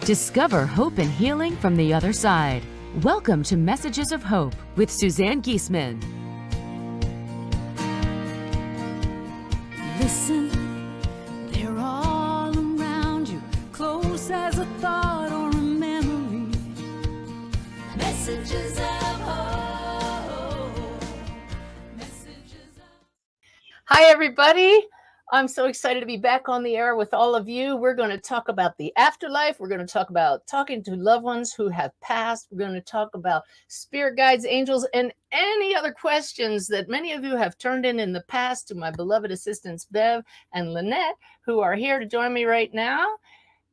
Discover hope and healing from the other side. Welcome to Messages of Hope with Suzanne Giesman. Listen, they're all around you, close as a thought or a memory. Messages of hope. Messages of... Hi, everybody. I'm so excited to be back on the air with all of you. We're going to talk about the afterlife. We're going to talk about talking to loved ones who have passed. We're going to talk about spirit guides, angels, and any other questions that many of you have turned in the past to my beloved assistants, Bev and Lynette, who are here to join me right now.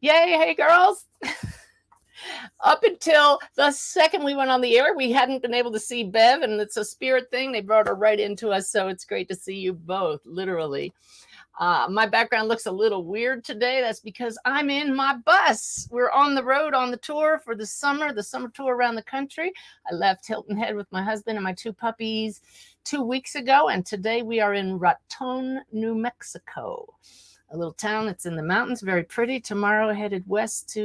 Yay. Hey, girls. Up until the second we went on the air, we hadn't been able to see Bev, and it's a spirit thing. They brought her right into us, so it's great to see you both, literally. My background looks a little weird today. That's because I'm in my bus. We're on the road on the tour for the summer tour around the country. I left Hilton Head with my husband and my two puppies 2 weeks ago, and today we are in Raton, New Mexico, a little town that's in the mountains, very pretty. Tomorrow headed west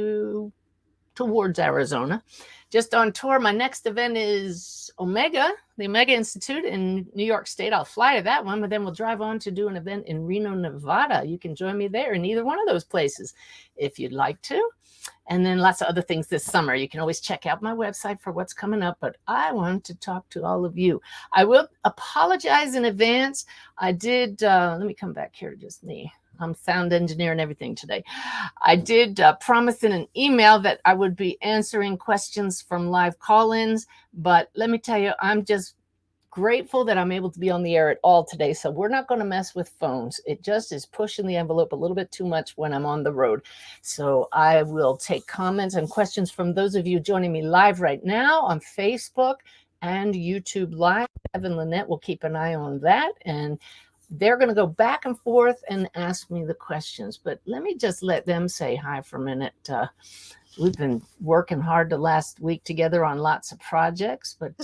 towards Arizona. Just on tour. My next event is Omega, the Omega Institute in New York State. I'll fly to that one, but then we'll drive on to do an event in Reno, Nevada. You can join me there in either one of those places if you'd like to. And then lots of other things this summer. You can always check out my website for what's coming up, but I want to talk to all of you. I will apologize in advance. I did, let me come back here to just me. I'm sound engineer and everything today. I did promise in an email that I would be answering questions from live call-ins, but let me tell you, I'm just grateful that I'm able to be on the air at all today. So we're not going to mess with phones. It just is pushing the envelope a little bit too much when I'm on the road. So I will take comments and questions from those of you joining me live right now on Facebook and YouTube Live. Evan Lynette will keep an eye on that, and they're going to go back and forth and ask me the questions, but let me just let them say hi for a minute. We've been working hard the last week together on lots of projects, but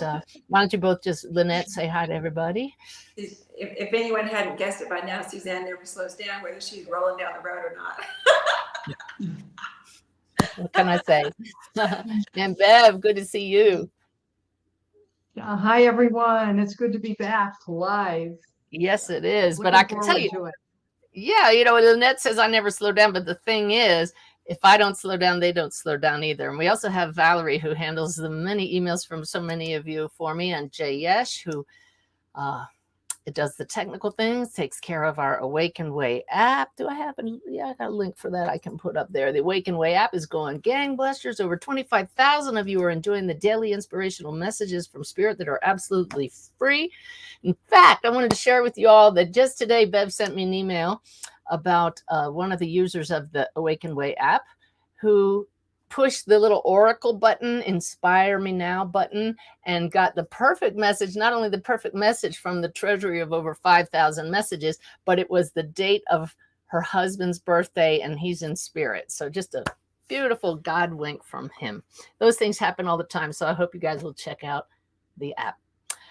why don't you both just, Lynette, say hi to everybody. If anyone hadn't guessed it by now, Suzanne never slows down, whether she's rolling down the road or not. What can I say? And Bev, good to see you. Hi, everyone. It's good to be back live. Yes, it is. Looking but I can tell you, yeah, you know, Lynette says I never slow down, but the thing is, if I don't slow down, they don't slow down either. And we also have Valerie, who handles the many emails from so many of you for me, and Jay Yesh, who it does the technical things, takes care of our Awaken Way app. Do I have yeah, I got a link for that I can put up there. The Awaken Way app is going gangbusters. Over 25,000 of you are enjoying the daily inspirational messages from Spirit that are absolutely free. In fact, I wanted to share with you all that just today, Bev sent me an email about one of the users of the Awaken Way app who pushed the little oracle button, inspire me now button, and got the perfect message. Not only the perfect message from the treasury of over 5,000 messages, but it was the date of her husband's birthday, and he's in spirit. So just a beautiful God wink from him. Those things happen all the time. So I hope you guys will check out the app.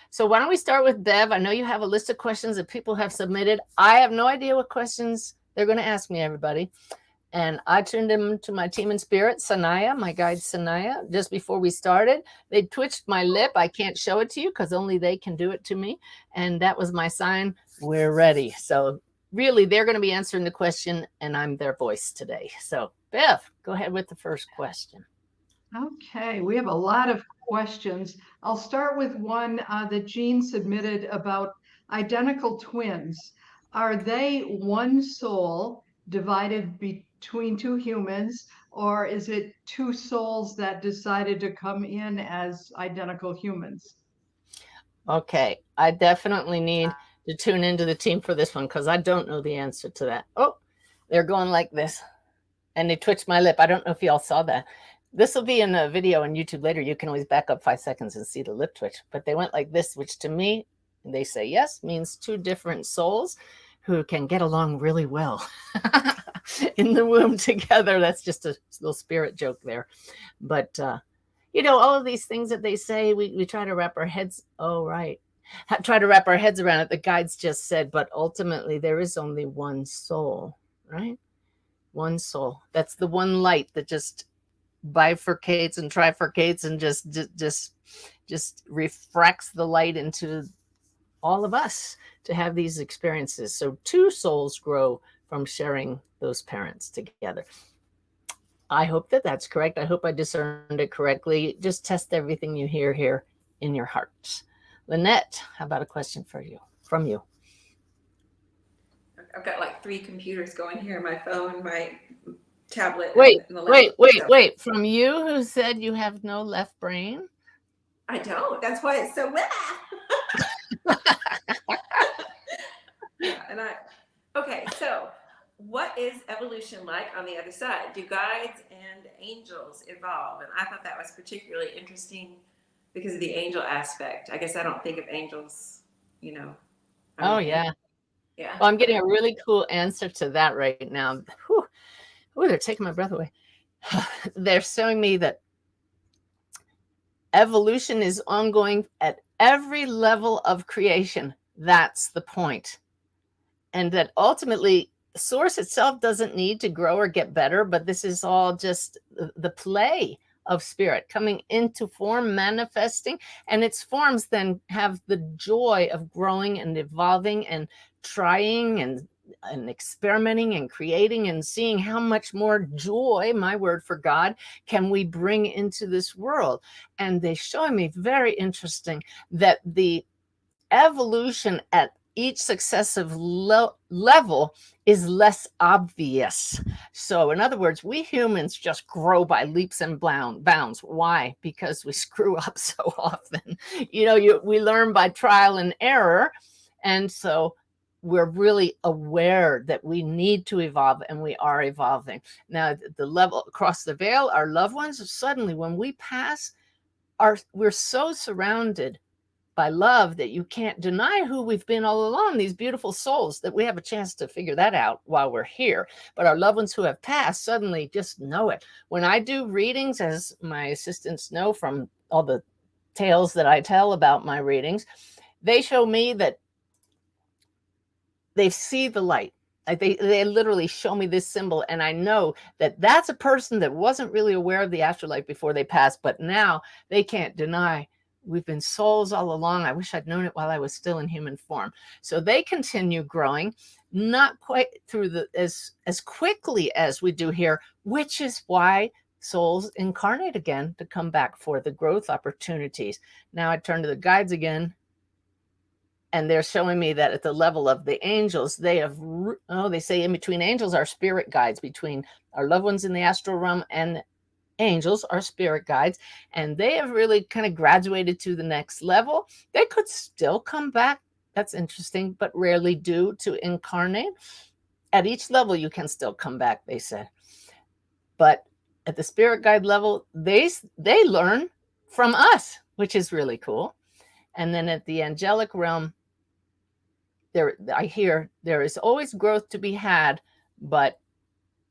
So why don't we start with Bev? I know you have a list of questions that people have submitted. I have no idea what questions they're going to ask me, everybody. And I turned them to my team in spirit, Sanaya, my guide Sanaya, just before we started. They twitched my lip. I can't show it to you because only they can do it to me. And that was my sign, we're ready. So really, they're going to be answering the question, and I'm their voice today. So Bev, go ahead with the first question. Okay, we have a lot of questions. I'll start with one that Jean submitted about identical twins. Are they one soul divided between two humans, or is it two souls that decided to come in as identical humans? Okay, I definitely need to tune into the team for this one because I don't know the answer to that. Oh, they're going like this, and they twitched my lip. I don't know if y'all saw that. This will be in a video on YouTube later. You can always back up 5 seconds and see the lip twitch. But they went like this, which to me, they say yes, means two different souls who can get along really well in the womb together. That's just a little spirit joke there. But, you know, all of these things that they say, we try to wrap our heads, try to wrap our heads around it. The guides just said, but ultimately there is only one soul, right? One soul. That's the one light that just bifurcates and trifurcates and just refracts the light into all of us to have these experiences. So two souls grow from sharing those parents together. I hope that that's correct. I hope I discerned it correctly. Just test everything you hear here in your heart. Lynette, how about a question for you, from you? I've got like 3 computers going here, my phone, my tablet, Wait, and the laptop. wait. From you who said you have no left brain? I don't. That's why it's so yeah, okay, so what is evolution like on the other side? Do guides and angels evolve? And I thought that was particularly interesting because of the angel aspect. I guess I don't think of angels, Oh, yeah. Yeah. Well, I'm getting a really cool answer to that right now. Whew. Ooh, they're taking my breath away. They're showing me that evolution is ongoing at every level of creation. That's the point. And that ultimately, source itself doesn't need to grow or get better, but this is all just the play of spirit coming into form, manifesting, and its forms then have the joy of growing and evolving and trying and experimenting and creating and seeing how much more joy, my word for God, can we bring into this world. And they're showing me very interesting that the evolution at each successive level is less obvious. So in other words, we humans just grow by leaps and bounds. Why? Because we screw up so often. We learn by trial and error. And so we're really aware that we need to evolve, and we are evolving. Now, the level across the veil, our loved ones, suddenly when we pass, we're so surrounded by love that you can't deny who we've been all along, these beautiful souls, that we have a chance to figure that out while we're here. But our loved ones who have passed suddenly just know it. When I do readings, as my assistants know from all the tales that I tell about my readings, they show me that they see the light. Like they literally show me this symbol, and I know that that's a person that wasn't really aware of the afterlife before they passed, but now they can't deny we've been souls all along. I wish I'd known it while I was still in human form. So they continue growing, not quite through as quickly as we do here, which is why souls incarnate again to come back for the growth opportunities. Now I turn to the guides again, and they're showing me that at the level of the angels, they say in between angels are spirit guides, between our loved ones in the astral realm and angels are spirit guides, and they have really kind of graduated to the next level. They could still come back. That's interesting, but rarely do to incarnate. At each level, you can still come back, they said. But at the spirit guide level, they learn from us, which is really cool. And then at the angelic realm, I hear there is always growth to be had, but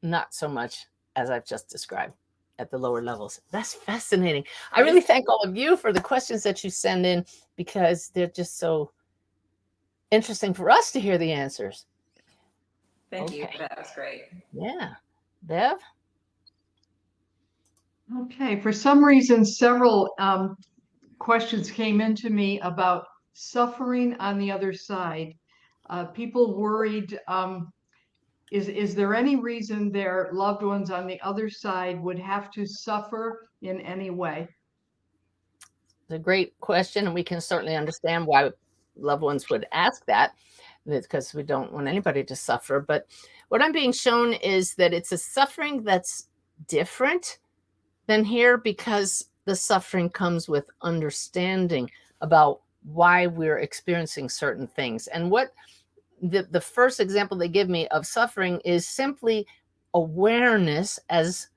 not so much as I've just described at the lower levels. That's fascinating. I really thank all of you for the questions that you send in, because they're just so interesting for us to hear the answers. Thank you. That was great. Yeah. Bev? Okay. For some reason, several questions came into me about suffering on the other side. People worried, is there any reason their loved ones on the other side would have to suffer in any way? It's a great question, and we can certainly understand why loved ones would ask that. It's because we don't want anybody to suffer. But what I'm being shown is that it's a suffering that's different than here, because the suffering comes with understanding about why we're experiencing certain things. And what the first example they give me of suffering is simply awareness as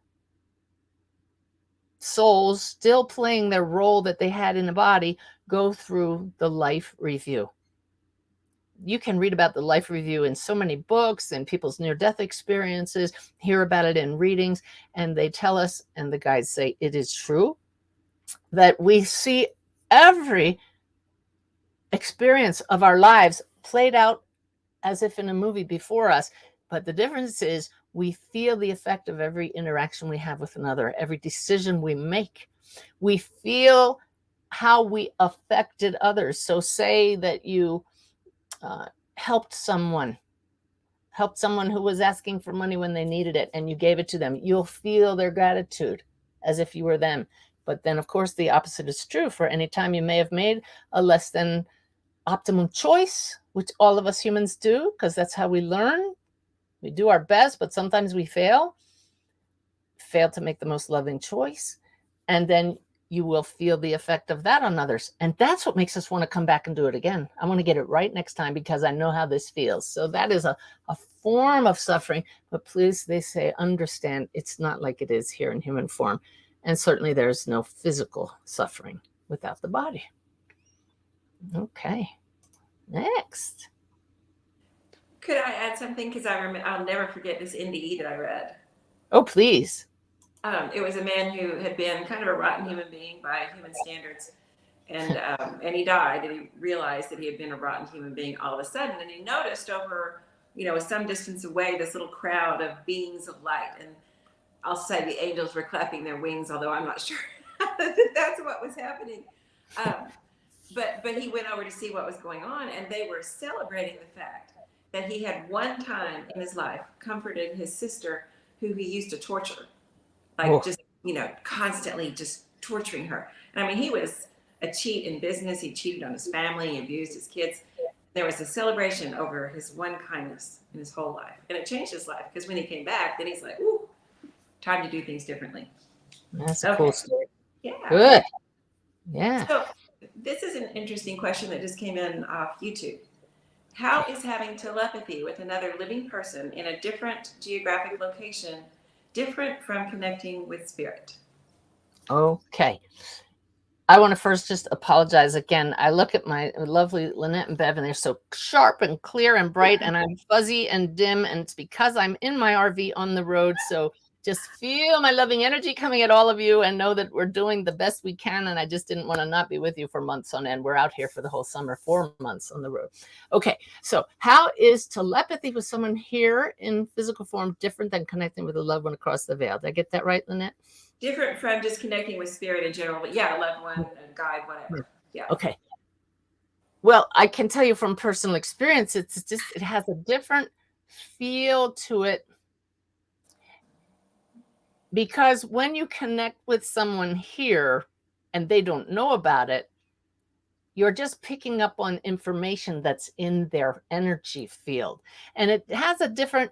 souls still playing their role that they had in the body go through the life review. You can read about the life review in so many books and people's near-death experiences, hear about it in readings, and they tell us, and the guides say it is true, that we see every experience of our lives played out as if in a movie before us. But the difference is We feel the effect of every interaction we have with another, every decision we make. We feel how we affected others. So say that you helped someone who was asking for money when they needed it, and you gave it to them. You'll feel their gratitude as if you were them. But then, of course, the opposite is true. For any time you may have made a less than optimum choice, which all of us humans do, because that's how we learn. We do our best, but sometimes we fail to make the most loving choice. And then you will feel the effect of that on others. And that's what makes us want to come back and do it again. I want to get it right next time because I know how this feels. So that is a form of suffering. But please, they say, understand it's not like it is here in human form. And certainly there's no physical suffering without the body. Okay, next. Could I add something? Because I'll never forget this NDE that I read. Oh, please. It was a man who had been kind of a rotten human being by human standards, and he died, and he realized that he had been a rotten human being all of a sudden, and he noticed over, some distance away, this little crowd of beings of light, and I'll say the angels were clapping their wings, although I'm not sure that that's what was happening. But he went over to see what was going on, and they were celebrating the fact that he had one time in his life comforted his sister who he used to torture. Just, constantly just torturing her. And I mean, he was a cheat in business. He cheated on his family. He abused his kids. There was a celebration over his one kindness in his whole life. And it changed his life because when he came back, then he's like, ooh, time to do things differently. That's a cool story. Yeah. Good. Yeah. So this is an interesting question that just came in off YouTube. How is having telepathy with another living person in a different geographic location different from connecting with spirit? Okay. I want to first just apologize again. I look at my lovely Lynette and Bev, and they're so sharp and clear and bright, and I'm fuzzy and dim, and it's because I'm in my RV on the road. So just feel my loving energy coming at all of you and know that we're doing the best we can. And I just didn't want to not be with you for months on end. We're out here for the whole summer, 4 months on the road. Okay, so how is telepathy with someone here in physical form different than connecting with a loved one across the veil? Did I get that right, Lynette? Different from just connecting with spirit in general, but yeah, a loved one, a guide, whatever. Yeah. Okay. Well, I can tell you from personal experience, it has a different feel to it. Because when you connect with someone here and they don't know about it, you're just picking up on information that's in their energy field. And it has a different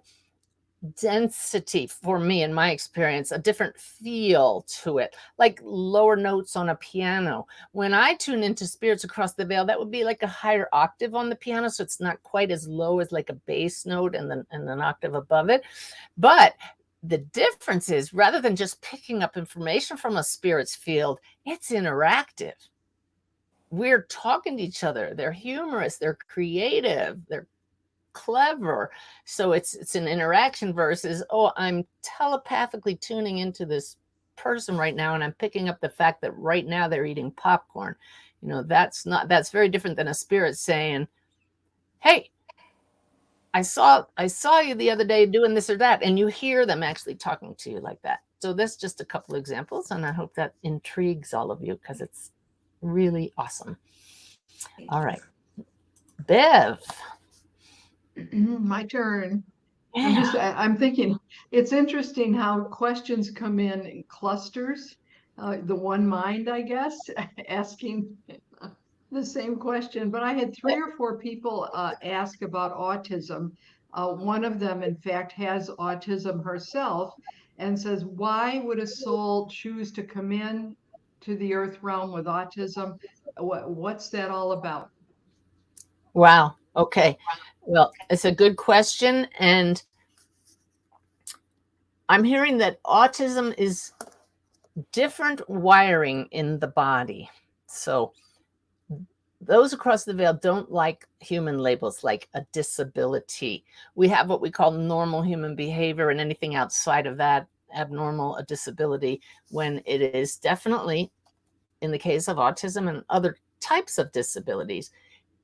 density for me, in my experience, a different feel to it, like lower notes on a piano. When I tune into spirits across the veil, that would be like a higher octave on the piano. So it's not quite as low as like a bass note and then an octave above it. But the difference is, rather than just picking up information from a spirit's field, it's interactive. We're talking to each other. They're humorous. They're creative. They're clever. So it's an interaction versus, oh, I'm telepathically tuning into this person right now, and I'm picking up the fact that right now they're eating popcorn. That's very different than a spirit saying, hey, I saw you the other day doing this or that, and you hear them actually talking to you like that. So that's just a couple examples, and I hope that intrigues all of you because it's really awesome. All right, Bev. My turn. Yeah. I'm thinking it's interesting how questions come in clusters. The one mind, I guess, asking the same question, but I had 3 or 4 people ask about autism. One of them, in fact, has autism herself and says, why would a soul choose to come in to the earth realm with autism? What's that all about? Wow. Okay. Well, it's a good question. And I'm hearing that autism is different wiring in the body. So those across the veil don't like human labels like a disability. We have what we call normal human behavior, and anything outside of that, abnormal, a disability, when it is definitely, in the case of autism and other types of disabilities,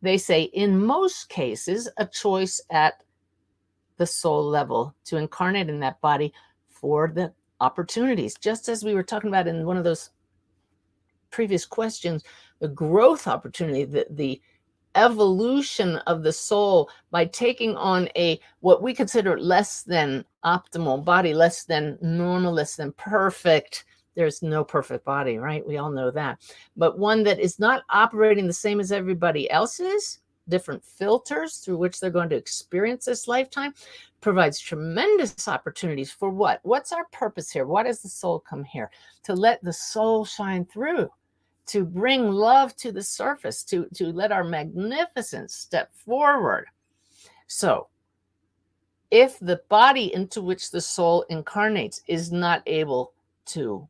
they say in most cases, a choice at the soul level to incarnate in that body for the opportunities. Just as we were talking about in one of those previous questions, the growth opportunity, the evolution of the soul by taking on a what we consider less than optimal body, less than normal, less than perfect. There's no perfect body, right? We all know that. But one that is not operating the same as everybody else's, different filters through which they're going to experience this lifetime, provides tremendous opportunities for what? What's our purpose here? Why does the soul come here? To let the soul shine through, to bring love to the surface, to let our magnificence step forward. So if the body into which the soul incarnates is not able to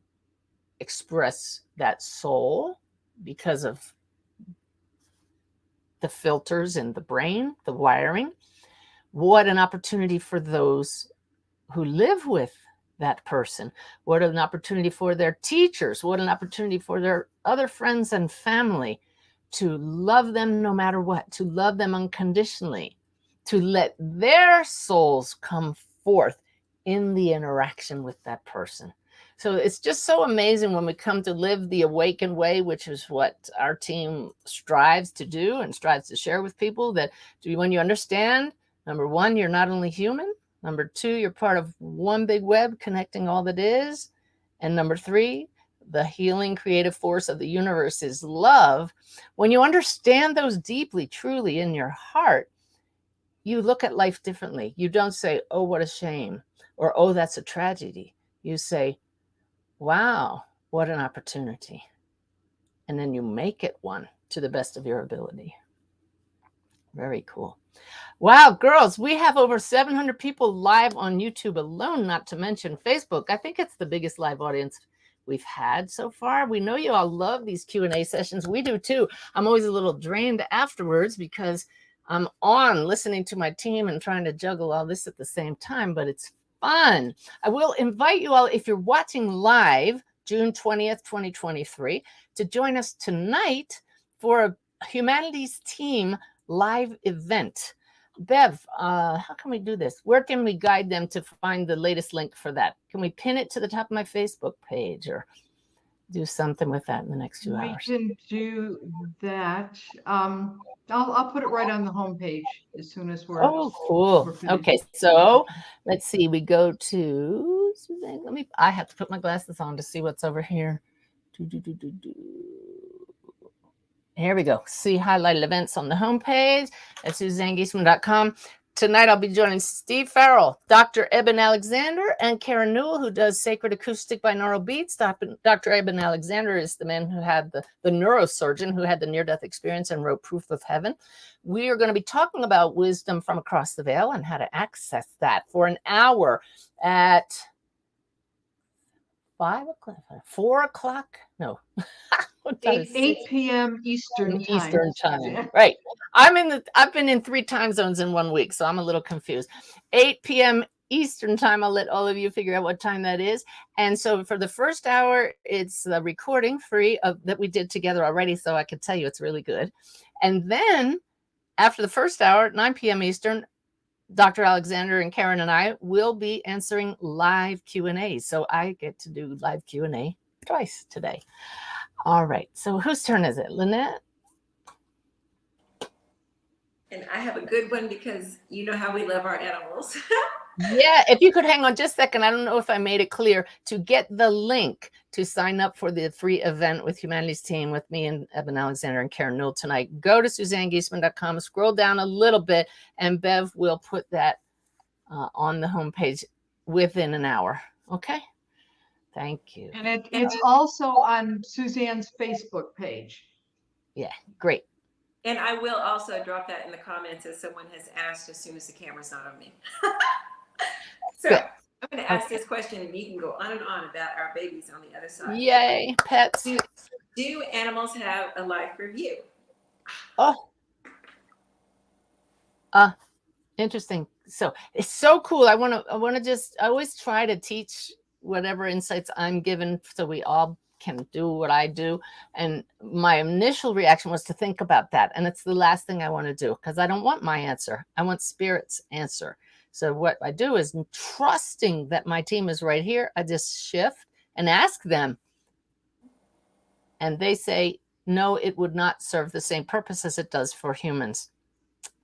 express that soul because of the filters in the brain, the wiring, what an opportunity for those who live with that person. What an opportunity for their teachers. What an opportunity for their other friends and family to love them no matter what, to love them unconditionally, to let their souls come forth in the interaction with that person. So it's just so amazing when we come to live the awakened way, which is what our team strives to do and strives to share with people, that when you understand, number one, you're not only human. Number two, you're part of one big web connecting all that is. And number three, the healing creative force of the universe is love. When you understand those deeply, truly in your heart, you look at life differently. You don't say, oh, what a shame, or oh, that's a tragedy. You say, wow, what an opportunity. And then you make it one to the best of your ability. Very cool. Wow, girls, we have over 700 people live on YouTube alone, not to mention Facebook. I think it's the biggest live audience we've had so far. We know you all love these Q&A sessions. We do too. I'm always a little drained afterwards because I'm on listening to my team and trying to juggle all this at the same time, but it's fun. I will invite you all, if you're watching live, June 20th, 2023, to join us tonight for a Humanities Team live event. Bev, how can we do this? Where can we guide them to find the latest link for that? Can we pin it to the top of my Facebook page or do something with that in the next few hours? We can do that. I'll put it right on the homepage as soon as we're. Oh, cool. we're finished. Okay, so let's see. We go to Suzanne. I have to put my glasses on to see what's over here. Here we go. See highlighted events on the homepage at SuzanneGiesman.com. Tonight, I'll be joining Steve Farrell, Dr. Eben Alexander, and Karen Newell, who does Sacred Acoustic Binaural Beats. Dr. Eben Alexander is the man who had the neurosurgeon who had the near-death experience and wrote Proof of Heaven. We are going to be talking about wisdom from across the veil and how to access that for an hour at 5 o'clock, 4 o'clock? No. 8 p.m. Eastern time. Right. I've been in 3 time zones in 1 week, so I'm a little confused. 8 p.m. Eastern time. I'll let all of you figure out what time that is. And so for the first hour, it's the recording free that we did together already, so I can tell you it's really good. And then after the first hour at 9 p.m. Eastern, Dr. Alexander and Karen and I will be answering live Q&A. So I get to do live Q&A twice today. All right. So whose turn is it? Lynette? And I have a good one because you know how we love our animals. Yeah. If you could hang on just a second. I don't know if I made it clear. To get the link to sign up for the free event with Humanities Team with me and Eben Alexander and Karen Newell tonight, go to SuzanneGiesman.com, scroll down a little bit, and Bev will put that on the homepage within an hour. Okay. Thank you. And it's also on Suzanne's Facebook page. Yeah, great. And I will also drop that in the comments as someone has asked as soon as the camera's not on me. So good. I'm going to ask this question and you can go on and on about our babies on the other side. Yay, pets. Do animals have a life review? Oh. Interesting. So it's so cool. I want to I always try to teach whatever insights I'm given so we all can do what I do. And my initial reaction was to think about that. And it's the last thing I want to do because I don't want my answer. I want Spirit's answer. So what I do is, trusting that my team is right here, I just shift and ask them. And they say, no, it would not serve the same purpose as it does for humans.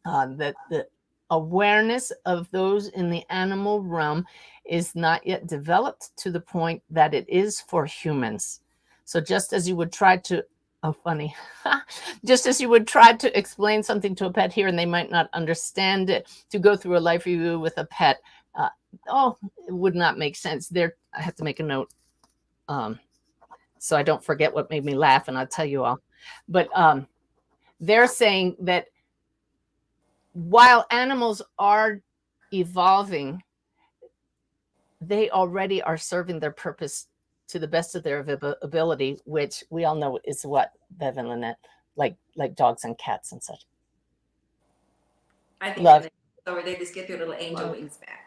That the awareness of those in the animal realm is not yet developed to the point that it is for humans. So just as you would try to, oh, funny, just as you would try to explain something to a pet here and they might not understand it, to go through a life review with a pet, it would not make sense. There, I have to make a note. So I don't forget what made me laugh, and I'll tell you all. But they're saying that while animals are evolving, they already are serving their purpose to the best of their ability, which we all know is what, Bev and Lynette, like dogs and cats and such. I think Love. Or they just get their little angel wings back.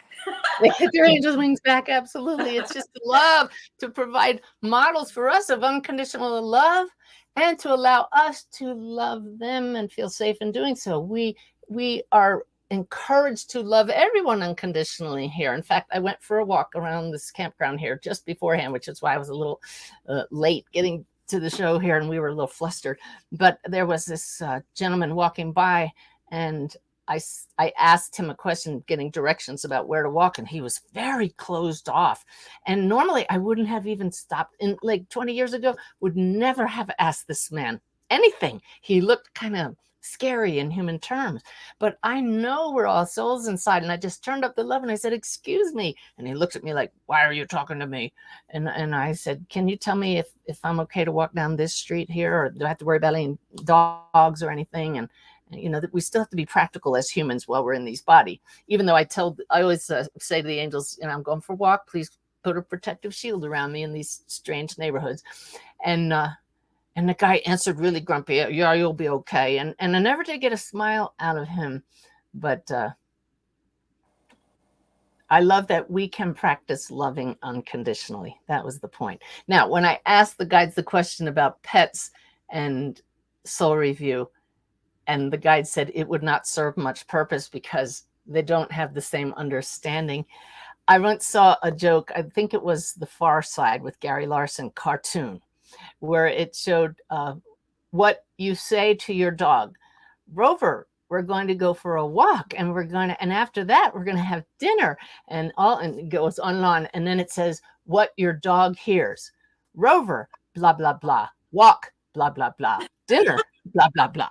They get their angels' wings back. Absolutely. It's just love to provide models for us of unconditional love and to allow us to love them and feel safe in doing so. We are encouraged to love everyone unconditionally here. In fact, I went for a walk around this campground here just beforehand, which is why I was a little late getting to the show here, and we were a little flustered. But there was this gentleman walking by, and I asked him a question, getting directions about where to walk, and he was very closed off. And normally I wouldn't have even stopped. In like 20 years ago, would never have asked this man anything. He looked kind of scary in human terms, but I know we're all souls inside. And I just turned up the love and I said, excuse me. And he looked at me like, why are you talking to me? And I said, can you tell me if I'm okay to walk down this street here, or do I have to worry about any dogs or anything? And you know, that we still have to be practical as humans while we're in these body. Even though I always say to the angels, you know, I'm going for a walk, please put a protective shield around me in these strange neighborhoods. And the guy answered really grumpy, yeah, you'll be okay. And I never did get a smile out of him. But I love that we can practice loving unconditionally. That was the point. Now, when I asked the guides the question about pets and soul review, and the guide said it would not serve much purpose because they don't have the same understanding. I once saw a joke, I think it was The Far Side with Gary Larson cartoon, where it showed what you say to your dog. Rover, we're going to go for a walk, and and after that, we're going to have dinner, and it goes on and on. And then it says what your dog hears. Rover, blah, blah, blah. Walk, blah, blah, blah. Dinner, blah, blah, blah.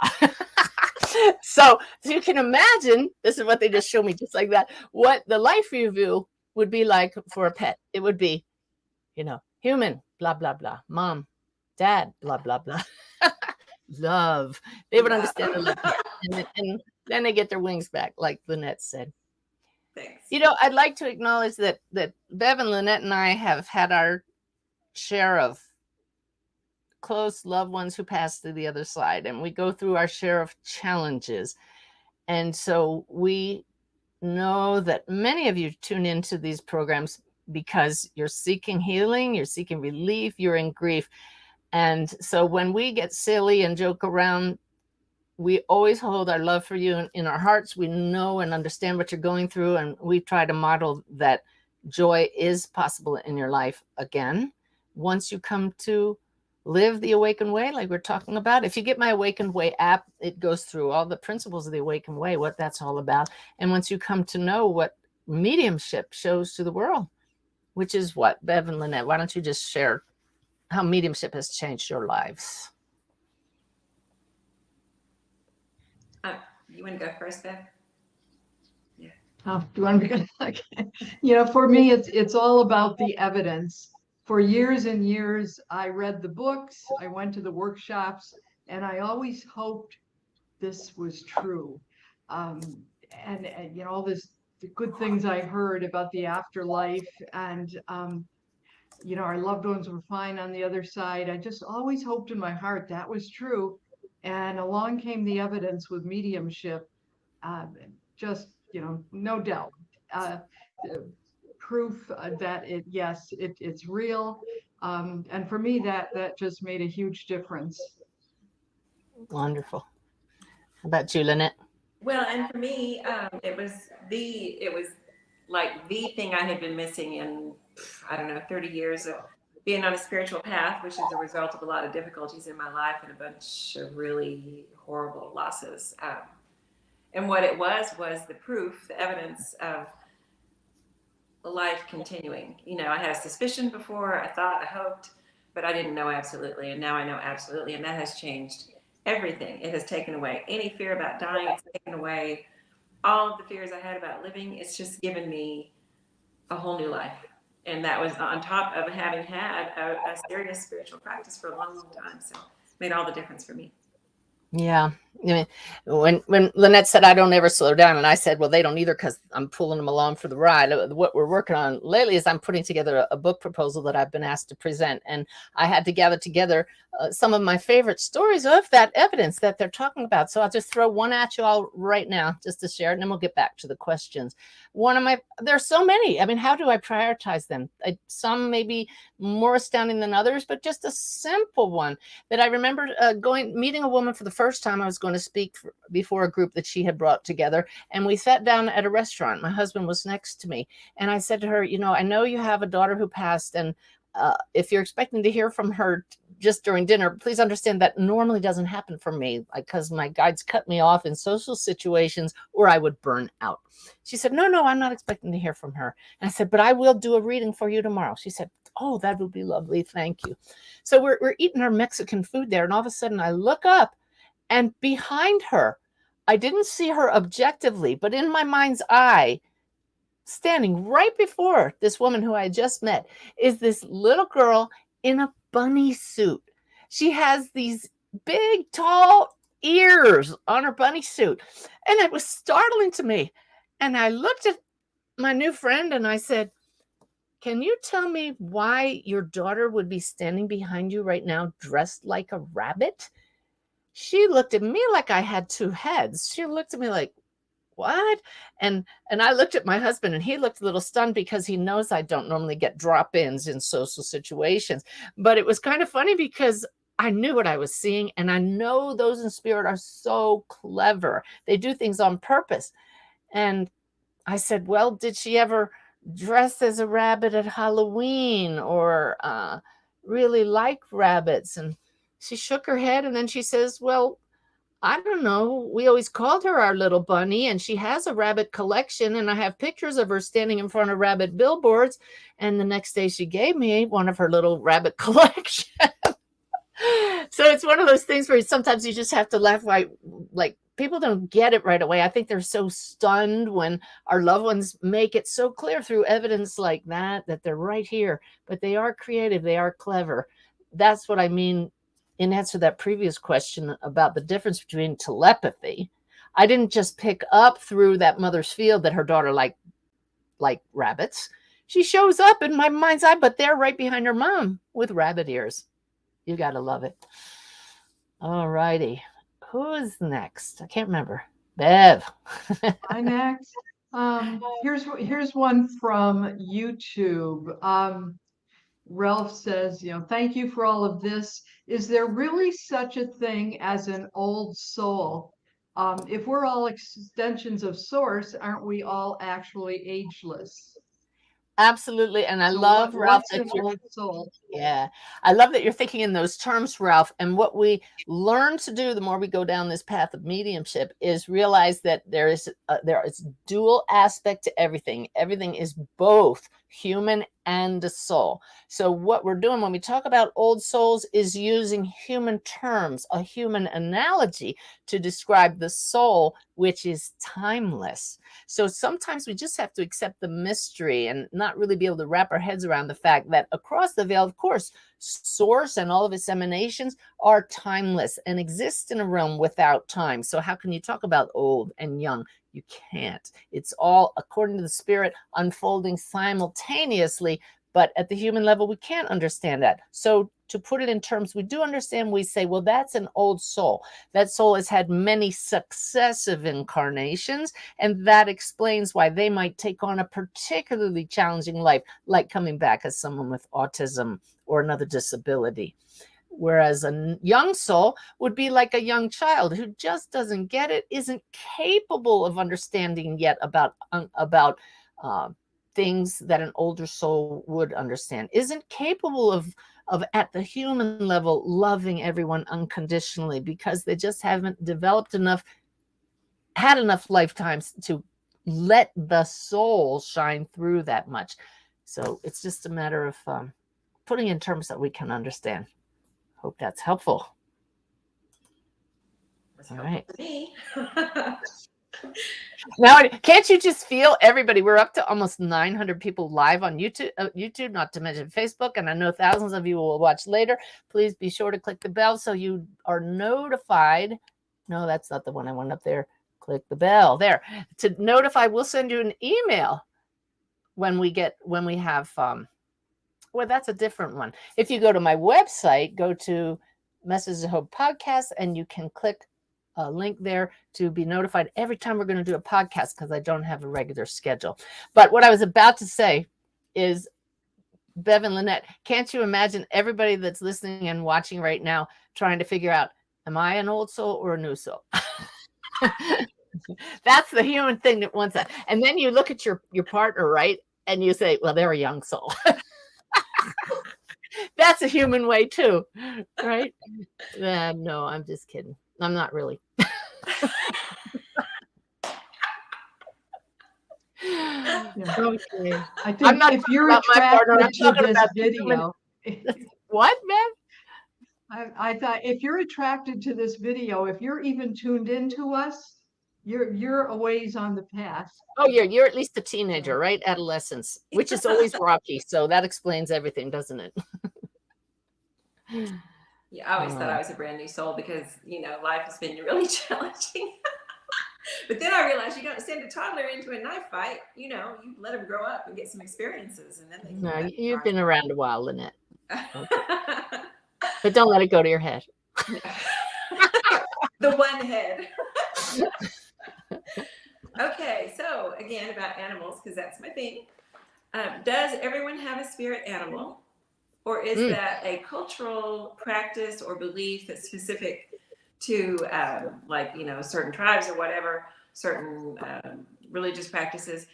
So you can imagine, this is what they just showed me, just like that, what the life review would be like for a pet. It would be, you know, human, blah, blah, blah. Mom, dad, blah, blah, blah. Love. They would understand the love. And then they get their wings back, like Lynette said. Thanks. You know, I'd like to acknowledge that Bev and Lynette and I have had our share of close loved ones who pass to the other side, and we go through our share of challenges. And so we know that many of you tune into these programs because you're seeking healing, you're seeking relief, you're in grief. And so when we get silly and joke around, we always hold our love for you in our hearts. We know and understand what you're going through, and we try to model that joy is possible in your life again once you come to live the Awakened Way, like we're talking about. If you get my Awakened Way app, it goes through all the principles of the Awakened Way, what that's all about. And once you come to know what mediumship shows to the world, which is what, Bev and Lynette, why don't you just share how mediumship has changed your lives? You want to go first, Bev? Yeah. Oh, do you want me to go? Okay. You know, for me, it's all about the evidence. For years and years, I read the books, I went to the workshops, and I always hoped this was true. And you know, all the good things I heard about the afterlife, and you know, our loved ones were fine on the other side. I just always hoped in my heart that was true. And along came the evidence with mediumship. Just, you know, no doubt. Proof that it's real. And for me, that just made a huge difference. Wonderful. How about you, Lynette? Well, and for me, it was like the thing I had been missing in, I don't know, 30 years of being on a spiritual path, which is a result of a lot of difficulties in my life and a bunch of really horrible losses. And what it was the proof, the evidence of life continuing. You know, I had a suspicion before, I thought, I hoped, but I didn't know absolutely. And now I know absolutely. And that has changed everything. It has taken away any fear about dying. It's taken away all of the fears I had about living. It's just given me a whole new life. And that was on top of having had a serious spiritual practice for a long, long time. So it made all the difference for me. Yeah. I mean, when Lynette said, I don't ever slow down, and I said, well, they don't either because I'm pulling them along for the ride. What we're working on lately is I'm putting together a book proposal that I've been asked to present. And I had to gather together some of my favorite stories of that evidence that they're talking about. So I'll just throw one at you all right now just to share it, and then we'll get back to the questions. There's so many. I mean, how do I prioritize them? Some may be more astounding than others, but just a simple one that I remember meeting a woman for the first time. I was going to speak before a group that she had brought together, and we sat down at a restaurant. My husband was next to me, and I said to her, I know you have a daughter who passed, and if you're expecting to hear from her just during dinner, please understand that normally doesn't happen for me because my guides cut me off in social situations or I would burn out. She said, no, I'm not expecting to hear from her. And I said, but I will do a reading for you tomorrow. She said, oh, that would be lovely. Thank you. So we're eating our Mexican food there. And all of a sudden I look up, and behind her, I didn't see her objectively, but in my mind's eye, standing right before this woman who I had just met, is this little girl in a bunny suit. She has these big, tall ears on her bunny suit. And it was startling to me. And I looked at my new friend and I said, can you tell me why your daughter would be standing behind you right now dressed like a rabbit? She looked at me like I had two heads. She looked at me like, what? And I looked at my husband, and he looked a little stunned because he knows I don't normally get drop-ins in social situations. But it was kind of funny because I knew what I was seeing, and I know those in spirit are so clever. They do things on purpose. And I said, well, did she ever dress as a rabbit at Halloween or really like rabbits? And she shook her head, and then she says, well, I don't know. We always called her our little bunny, and she has a rabbit collection, and I have pictures of her standing in front of rabbit billboards. And the next day she gave me one of her little rabbit collection. So it's one of those things where sometimes you just have to laugh, like people don't get it right away. I think they're so stunned when our loved ones make it so clear through evidence like that they're right here, but they are creative. They are clever. That's what I mean. In answer to that previous question about the difference between telepathy, I didn't just pick up through that mother's field that her daughter liked rabbits. She shows up in my mind's eye, but they're right behind her mom with rabbit ears. You got to love it. All righty. Who is next? I can't remember. Bev. Hi, next. Here's one from YouTube. Ralph says, thank you for all of this. Is there really such a thing as an old soul? If we're all extensions of source, aren't we all actually ageless? Absolutely. And I love, Ralph, what's an old soul? Yeah, I love that you're thinking in those terms, Ralph. And what we learn to do the more we go down this path of mediumship is realize that there is dual aspect to everything. Everything is both human and a soul. So what we're doing when we talk about old souls is using human terms, a human analogy to describe the soul, which is timeless. So sometimes we just have to accept the mystery and not really be able to wrap our heads around the fact that across the veil, of course, source and all of its emanations are timeless and exist in a realm without time. So how can you talk about old and young? You can't. It's all, according to the spirit, unfolding simultaneously. But at the human level, we can't understand that. So to put it in terms we do understand, we say, well, that's an old soul. That soul has had many successive incarnations, and that explains why they might take on a particularly challenging life, like coming back as someone with autism or another disability. Whereas a young soul would be like a young child who just doesn't get it, isn't capable of understanding yet about things that an older soul would understand, isn't capable of at the human level loving everyone unconditionally, because they just haven't developed enough, had enough lifetimes to let the soul shine through that much. So it's just a matter of putting in terms that we can understand. Hope that's helpful. That's All helpful right. to me. Now, can't you just feel everybody? We're up to almost 900 people live on YouTube, not to mention Facebook, and I know thousands of you will watch later. Please be sure to click the bell so you are notified. No, that's not the one I want up there. Click the bell there to notify. We'll send you an email when we have well, that's a different one. If you go to my website, go to Messages of Hope podcast, and you can click a link there to be notified every time we're going to do a podcast, because I don't have a regular schedule. But what I was about to say is, Bev and Lynette, can't you imagine everybody that's listening and watching right now trying to figure out, am I an old soul or a new soul? That's the human thing that wants that. And then you look at your partner, right? And you say, well, they're a young soul. That's a human way too, right? No, I'm just kidding. I'm not really. Okay. I think if you're attracted to this video, what, man? I thought if you're attracted to this video, if you're even tuned into us, you're a ways on the path. Oh, you're at least a teenager, right? Adolescence, which is always rocky. So that explains everything, doesn't it? Yeah, I always thought I was a brand new soul because, life has been really challenging. But then I realized you don't send a toddler into a knife fight. You let them grow up and get some experiences, and then they. No, you've been around a while, Lynette. Okay. But don't let it go to your head. The one head. Okay, so again about animals, because that's my thing. Does everyone have a spirit animal, or is that a cultural practice or belief that's specific to certain tribes or whatever, certain religious practices?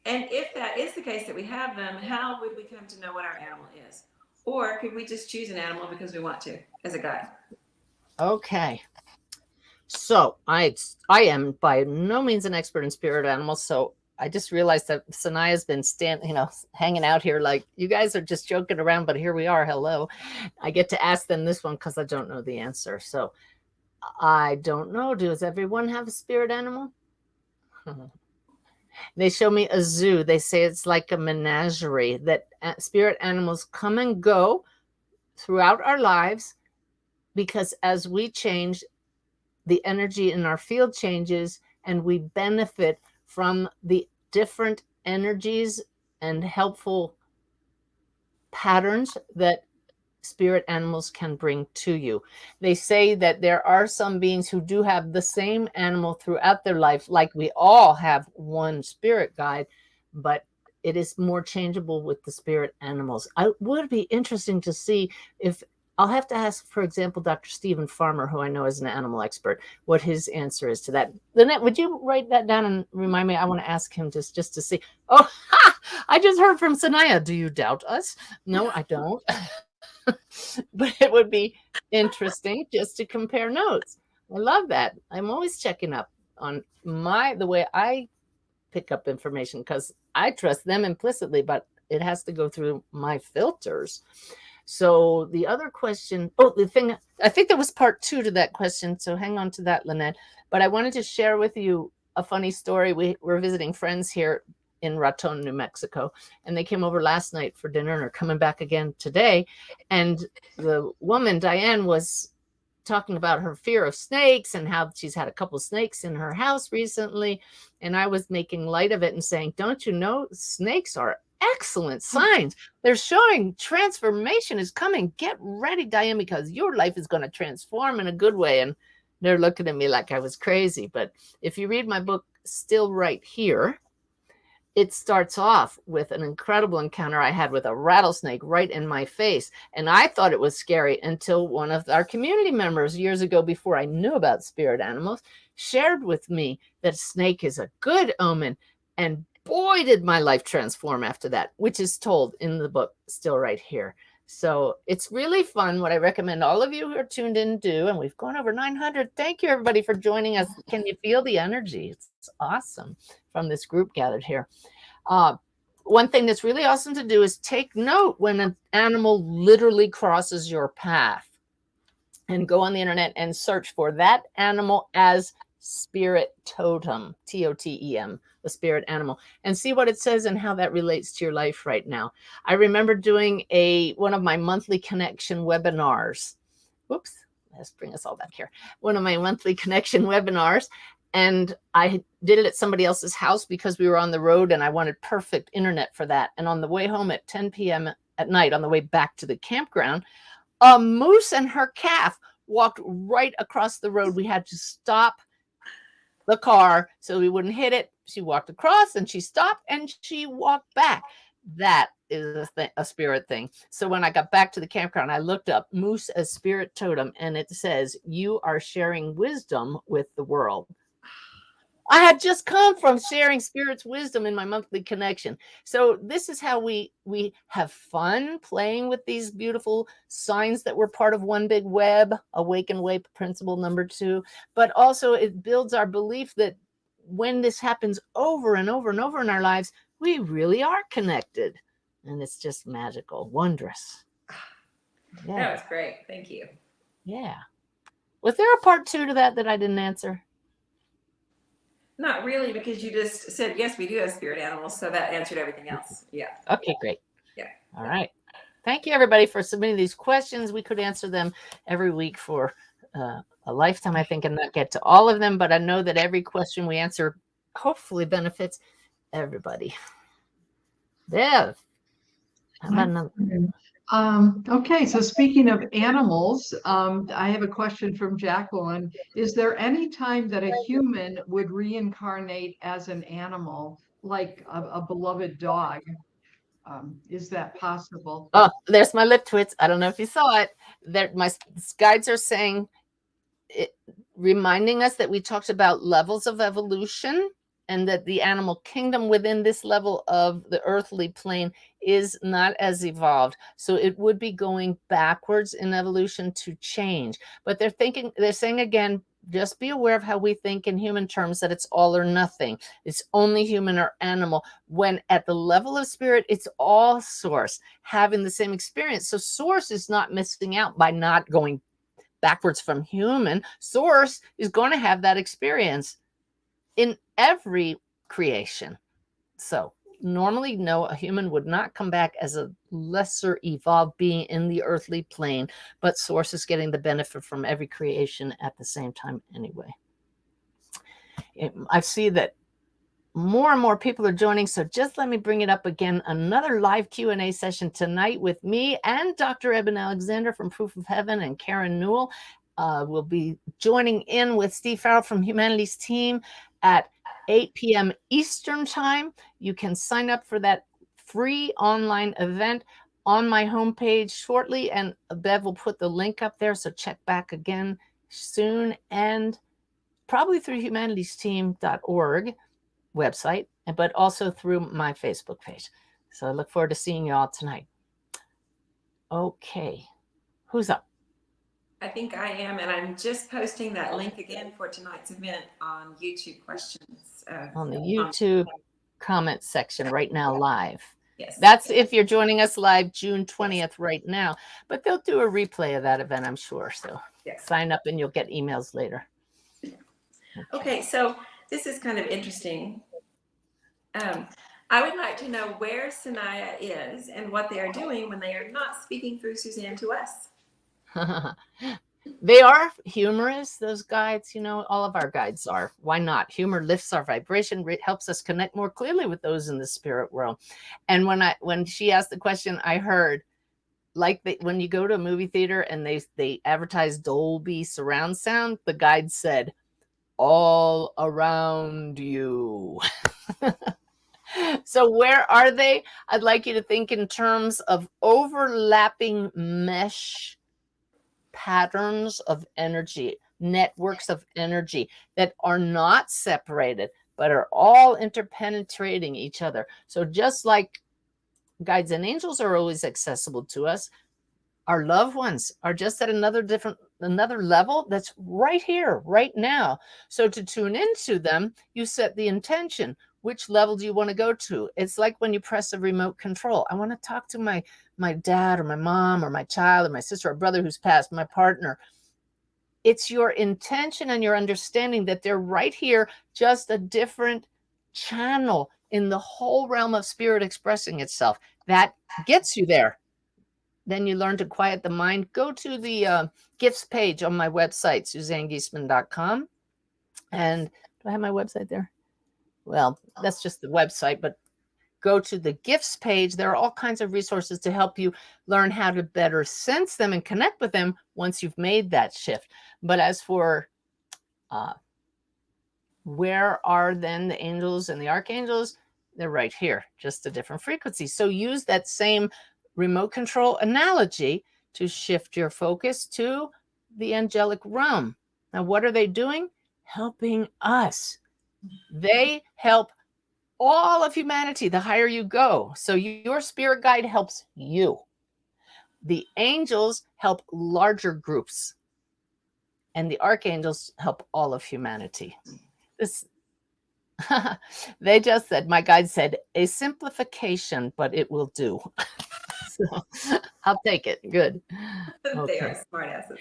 And if that is the case that we have them, how would we come to know what our animal is? Or could we just choose an animal because we want to as a guide? Okay. So I am by no means an expert in spirit animals. So I just realized that Sanaya's been hanging out here like, you guys are just joking around, but here we are. Hello. I get to ask them this one because I don't know the answer. So I don't know. Does everyone have a spirit animal? They show me a zoo. They say it's like a menagerie, that spirit animals come and go throughout our lives, because as we change, the energy in our field changes, and we benefit from the different energies and helpful patterns that spirit animals can bring to you. They say that there are some beings who do have the same animal throughout their life, like we all have one spirit guide, but it is more changeable with the spirit animals. It would be interesting to see if, I'll have to ask, for example, Dr. Stephen Farmer, who I know is an animal expert, what his answer is to that. Lynette, would you write that down and remind me? I want to ask him just to see. Oh, I just heard from Sanaya. Do you doubt us? No, I don't. But it would be interesting just to compare notes. I love that. I'm always checking up on the way I pick up information, because I trust them implicitly, but it has to go through my filters. So the other question, I think there was part 2 to that question. So hang on to that, Lynette. But I wanted to share with you a funny story. We're visiting friends here in Raton, New Mexico, and they came over last night for dinner and are coming back again today. And the woman, Diane, was talking about her fear of snakes and how she's had a couple of snakes in her house recently. And I was making light of it and saying, don't you know, snakes are excellent signs. They're showing transformation is coming. Get ready, Diane, because your life is going to transform in a good way. And they're looking at me like I was crazy. But if you read my book, Still Right Here, it starts off with an incredible encounter I had with a rattlesnake right in my face. And I thought it was scary until one of our community members years ago, before I knew about spirit animals, shared with me that snake is a good omen. And boy, did my life transform after that, which is told in the book still right here. So it's really fun. What I recommend all of you who are tuned in do, and we've gone over 900. Thank you, everybody, for joining us. Can you feel the energy? It's awesome from this group gathered here. One thing that's really awesome to do is take note when an animal literally crosses your path, and go on the internet and search for that animal as spirit totem, TOTEM, the spirit animal, and see what it says and how that relates to your life right now. I remember doing one of my monthly connection webinars. Whoops, let's bring us all back here. One of my monthly connection webinars, and I did it at somebody else's house because we were on the road and I wanted perfect internet for that. And on the way home at 10 p.m. at night, on the way back to the campground, a moose and her calf walked right across the road. We had to stop the car so we wouldn't hit it. She walked across and she stopped and she walked back. That is a spirit thing. So when I got back to the campground, I looked up moose as spirit totem, and it says, you are sharing wisdom with the world. I had just come from sharing spirit's wisdom in my monthly connection. So this is how we have fun playing with these beautiful signs that we're part of one big web, awaken wave principle number 2. But also it builds our belief that when this happens over and over and over in our lives, we really are connected. And it's just magical, wondrous. Yeah. That was great. Thank you. Yeah. Was there a part 2 to that I didn't answer? Not really, because you just said, yes, we do have spirit animals. So that answered everything else. Yeah. Okay, great. Yeah. All right. Thank you, everybody, for submitting these questions. We could answer them every week for a lifetime, I think, and not get to all of them. But I know that every question we answer hopefully benefits everybody. Bev, how about another? Okay, so speaking of animals, I have a question from Jacqueline. Is there any time that a human would reincarnate as an animal, like a beloved dog? Is that possible? Oh, there's my lip twitch. I don't know if you saw it. My guides are saying, reminding us that we talked about levels of evolution, and that the animal kingdom within this level of the earthly plane is not as evolved. So it would be going backwards in evolution to change. But they're saying again, just be aware of how we think in human terms, that it's all or nothing. It's only human or animal. When at the level of spirit, it's all source having the same experience. So source is not missing out by not going backwards from human. Source is going to have that experience in every creation. So normally, no, a human would not come back as a lesser evolved being in the earthly plane, but source is getting the benefit from every creation at the same time anyway. I see that more and more people are joining, so just let me bring it up again. Another live Q&A session tonight with me and Dr. Eben Alexander from Proof of Heaven, and Karen Newell will be joining in with Steve Farrell from Humanity's team at 8 p.m. Eastern time. You can sign up for that free online event on my homepage shortly, and Bev will put the link up there, so check back again soon, and probably through humanitiesteam.org website, but also through my Facebook page. So I look forward to seeing you all tonight. Okay, who's up? I think I am, and I'm just posting that link again for tonight's event on YouTube questions. On the YouTube comment section right now, live. Yes. That's if you're joining us live June 20th right now, but they'll do a replay of that event, I'm sure. So yes, sign up and you'll get emails later. Okay, so this is kind of interesting. I would like to know where Sanaya is and what they are doing when they are not speaking through Suzanne to us. They are humorous, those guides. You know, all of our guides are. Why not? Humor lifts our vibration, helps us connect more clearly with those in the spirit world. And when she asked the question, I heard, like when you go to a movie theater and they advertise Dolby surround sound, the guide said, all around you. So where are they? I'd like you to think in terms of overlapping mesh patterns of energy, networks of energy that are not separated, but are all interpenetrating each other. So just like guides and angels are always accessible to us, our loved ones are just at another level that's right here, right now. So to tune into them, you set the intention. Which level do you want to go to? It's like when you press a remote control. I want to talk to my dad or my mom or my child or my sister or brother who's passed, my partner. It's your intention and your understanding that they're right here, just a different channel in the whole realm of spirit expressing itself. That gets you there. Then you learn to quiet the mind. Go to the gifts page on my website, SuzanneGiesman.com. And do I have my website there? Well, that's just the website, but go to the gifts page. There are all kinds of resources to help you learn how to better sense them and connect with them once you've made that shift. But as for where are then the angels and the archangels? They're right here, just a different frequency. So use that same remote control analogy to shift your focus to the angelic realm. Now, what are they doing? Helping us. They help all of humanity the higher you go. So your spirit guide helps you. The angels help larger groups, and the archangels help all of humanity. This they just said, my guide said, a simplification, but it will do. So I'll take it. Good. They are smartasses.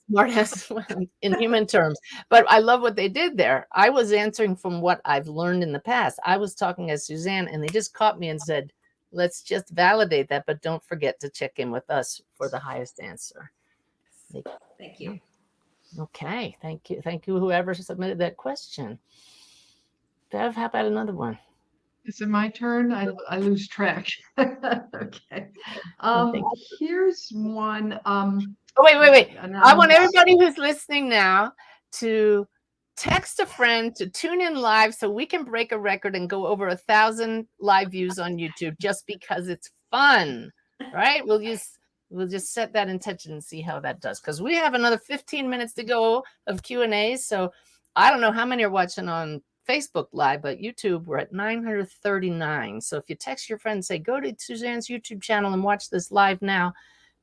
Smartass in human terms. But I love what they did there. I was answering from what I've learned in the past. I was talking as Suzanne, and they just caught me and said, let's just validate that, but don't forget to check in with us for the highest answer. Thank you. Okay. Thank you. Thank you, whoever submitted that question. Bev, how about another one? Is it my turn? I lose track. Okay. Here's one. Oh, wait. I want everybody who's listening now to text a friend to tune in live so we can break a record and go over 1,000 live views on YouTube just because it's fun, right? We'll just set that intention and see how that does, because we have another 15 minutes to go of Q&A. So I don't know how many are watching on Facebook Live, but YouTube, we're at 939. So if you text your friend and say, go to Suzanne's YouTube channel and watch this live now,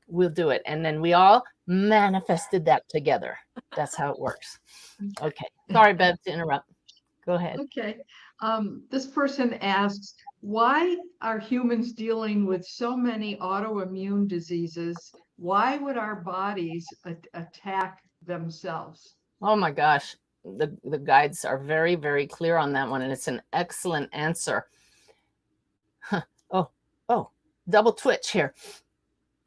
we'll do it. And then we all manifested that together. That's how it works. Okay. Sorry, Bev, to interrupt. Go ahead. Okay. This person asks, why are humans dealing with so many autoimmune diseases? Why would our bodies attack themselves? Oh my gosh. The guides are very, very clear on that one, and it's an excellent answer. Oh, double twitch here.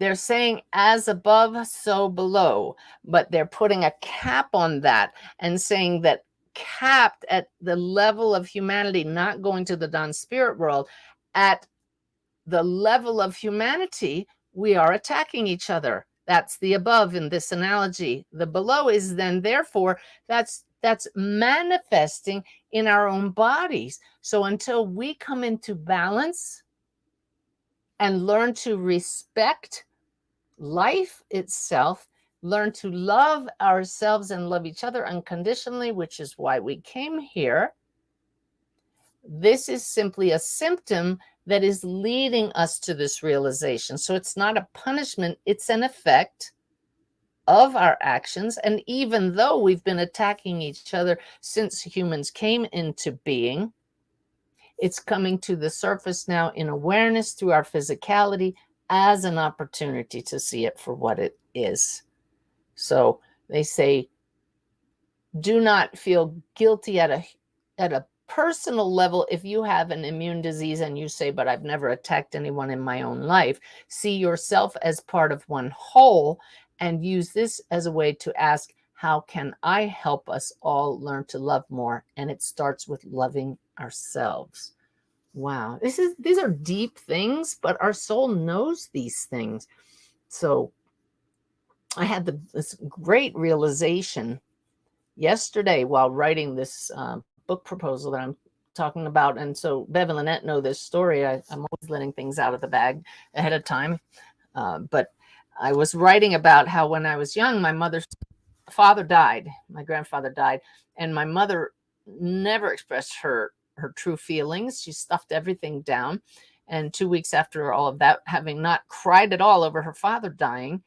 They're saying as above, so below, but they're putting a cap on that and saying that capped at the level of humanity, not going to the non-spirit world, at the level of humanity, we are attacking each other. That's the above in this analogy. The below is then, therefore, that's manifesting in our own bodies. So until we come into balance and learn to respect life itself, learn to love ourselves and love each other unconditionally, which is why we came here, this is simply a symptom that is leading us to this realization. So it's not a punishment, it's an effect of our actions. And even though we've been attacking each other since humans came into being, it's coming to the surface now in awareness through our physicality as an opportunity to see it for what it is. So they say, do not feel guilty at a personal level if you have an immune disease and you say, but I've never attacked anyone in my own life. See yourself as part of one whole and use this as a way to ask, how can I help us all learn to love more? And it starts with loving ourselves. Wow. These are deep things, but our soul knows these things. So I had this great realization yesterday while writing this book proposal that I'm talking about. And so Bev and Lynette know this story. I'm always letting things out of the bag ahead of time. But I was writing about how when I was young, my mother's father died. My grandfather died. And my mother never expressed her true feelings. She stuffed everything down. And 2 weeks after all of that, having not cried at all over her father dying,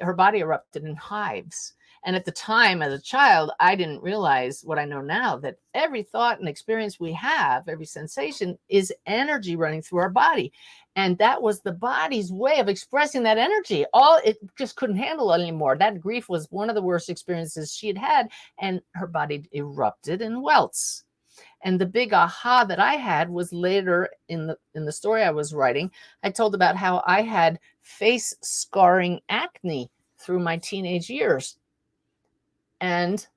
her body erupted in hives. And at the time, as a child, I didn't realize what I know now, that every thought and experience we have, every sensation, is energy running through our body. And that was the body's way of expressing that energy. It just couldn't handle it anymore. That grief was one of the worst experiences she had had, and her body erupted in welts. And the big aha that I had was later in the story I was writing. I told about how I had face scarring acne through my teenage years. And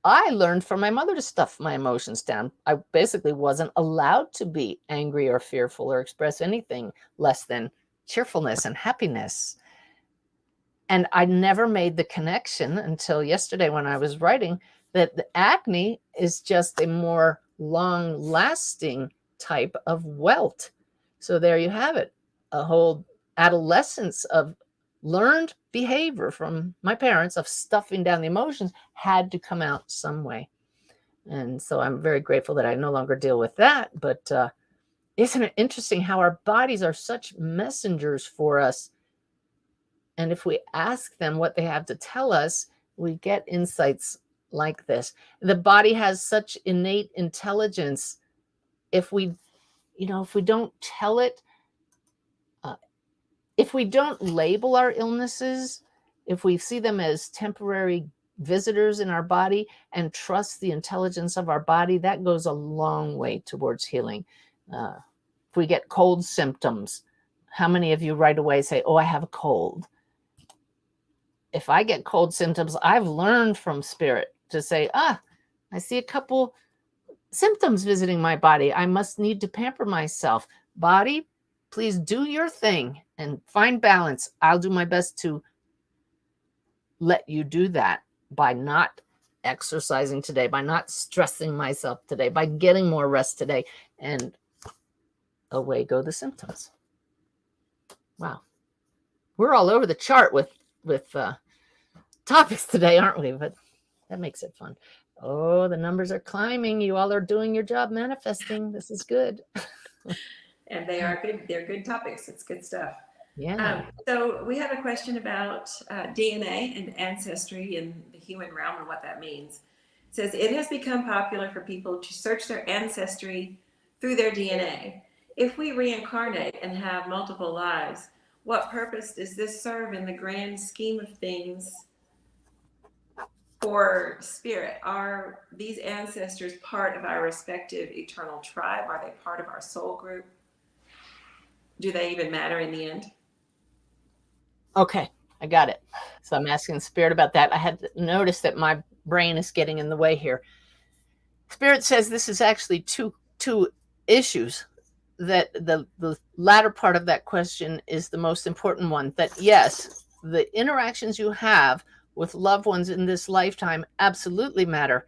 I learned from my mother to stuff my emotions down. I basically wasn't allowed to be angry or fearful or express anything less than cheerfulness and happiness. And I never made the connection until yesterday when I was writing that the acne is just a more long-lasting type of welt. So there you have it, a whole adolescence of learned behavior from my parents of stuffing down the emotions had to come out some way. And so I'm very grateful that I no longer deal with that. But isn't it interesting how our bodies are such messengers for us? And if we ask them what they have to tell us, we get insights like this. The body has such innate intelligence. If we don't tell it, if we don't label our illnesses, if we see them as temporary visitors in our body and trust the intelligence of our body, that goes a long way towards healing. If we get cold symptoms, how many of you right away say, oh, I have a cold? If I get cold symptoms, I've learned from spirit to say, I see a couple symptoms visiting my body. I must need to pamper myself. Body, please do your thing and find balance. I'll do my best to let you do that by not exercising today, by not stressing myself today, by getting more rest today, and away go the symptoms. Wow. We're all over the chart with topics today, aren't we? But that makes it fun. Oh, the numbers are climbing. You all are doing your job manifesting. This is good. And they are good. They're good topics. It's good stuff. Yeah. So we have a question about DNA and ancestry in the human realm and what that means. It says, it has become popular for people to search their ancestry through their DNA. If we reincarnate and have multiple lives, what purpose does this serve in the grand scheme of things for spirit? Are these ancestors part of our respective eternal tribe? Are they part of our soul group? Do they even matter in the end? Okay, I got it. So I'm asking Spirit about that. I had noticed that my brain is getting in the way here. Spirit says this is actually two issues. That the latter part of that question is the most important one. That yes, the interactions you have with loved ones in this lifetime absolutely matter.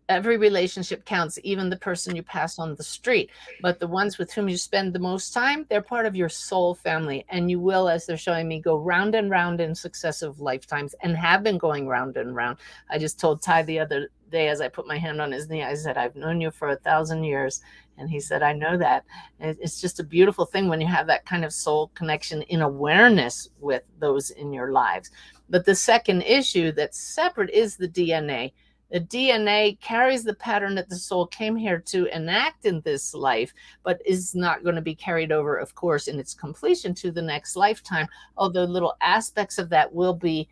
Every relationship counts, even the person you pass on the street. But the ones with whom you spend the most time, they're part of your soul family. And you will, as they're showing me, go round and round in successive lifetimes and have been going round and round. I just told Ty the other day as I put my hand on his knee, I said, I've known you for 1,000 years. And he said, I know that. And it's just a beautiful thing when you have that kind of soul connection in awareness with those in your lives. But the second issue that's separate is the DNA. The DNA carries the pattern that the soul came here to enact in this life, but is not going to be carried over, of course, in its completion to the next lifetime. Although little aspects of that will be,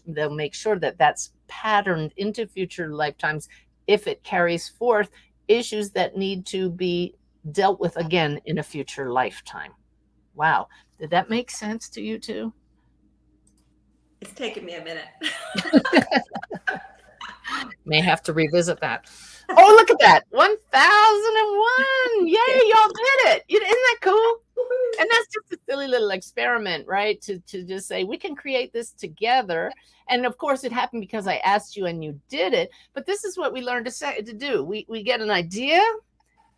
they'll make sure that that's patterned into future lifetimes if it carries forth issues that need to be dealt with again in a future lifetime. Wow. Did that make sense to you too? It's taken me a minute. May have to revisit that. Oh, look at that. 1001. Yay, y'all did it. Isn't that cool? And that's just a silly little experiment, right? To just say, we can create this together. And of course, it happened because I asked you and you did it. But this is what we learned to do. We get an idea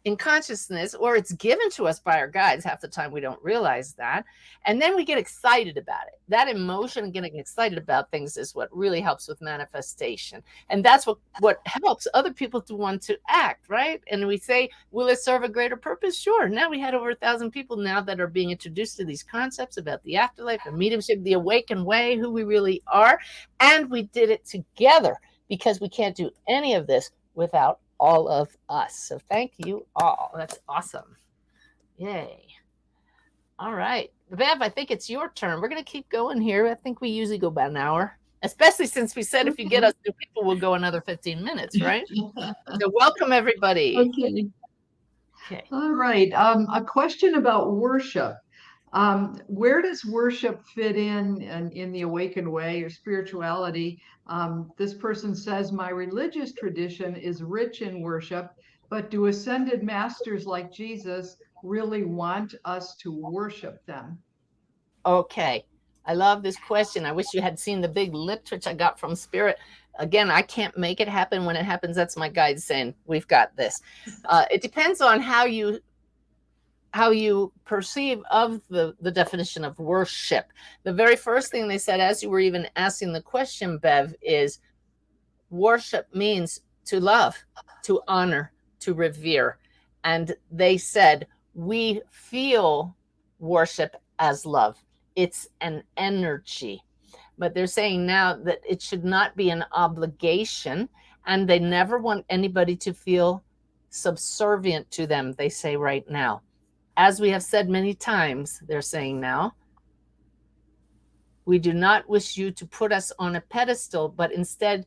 in consciousness, or it's given to us by our guides. Half the time we don't realize that. And then we get excited about it. That emotion and getting excited about things is what really helps with manifestation. And that's what helps other people to want to act, right? And we say, will it serve a greater purpose? Sure. Now we had over 1,000 people now that are being introduced to these concepts about the afterlife, the mediumship, the awakened way, who we really are. And we did it together, because we can't do any of this without all of us. So thank you all. That's awesome. Yay. All right. Bev, I think it's your turn. We're going to keep going here. I think we usually go about an hour, especially since we said if you get us new people, we'll go another 15 minutes, right? So welcome, everybody. Okay. Okay. All right. A question about worship. Where does worship fit in the awakened way or spirituality? This person says, my religious tradition is rich in worship, but do ascended masters like Jesus really want us to worship them? Okay. I love this question. I wish you had seen the big lip twitch I got from Spirit. Again, I can't make it happen. When it happens, that's my guide saying, we've got this. It depends on how you perceive of the definition of worship. The very first thing they said, as you were even asking the question, Bev, is worship means to love, to honor, to revere. And they said, we feel worship as love. It's an energy. But they're saying now that it should not be an obligation, and they never want anybody to feel subservient to them, they say right now. As we have said many times, they're saying now, we do not wish you to put us on a pedestal, but instead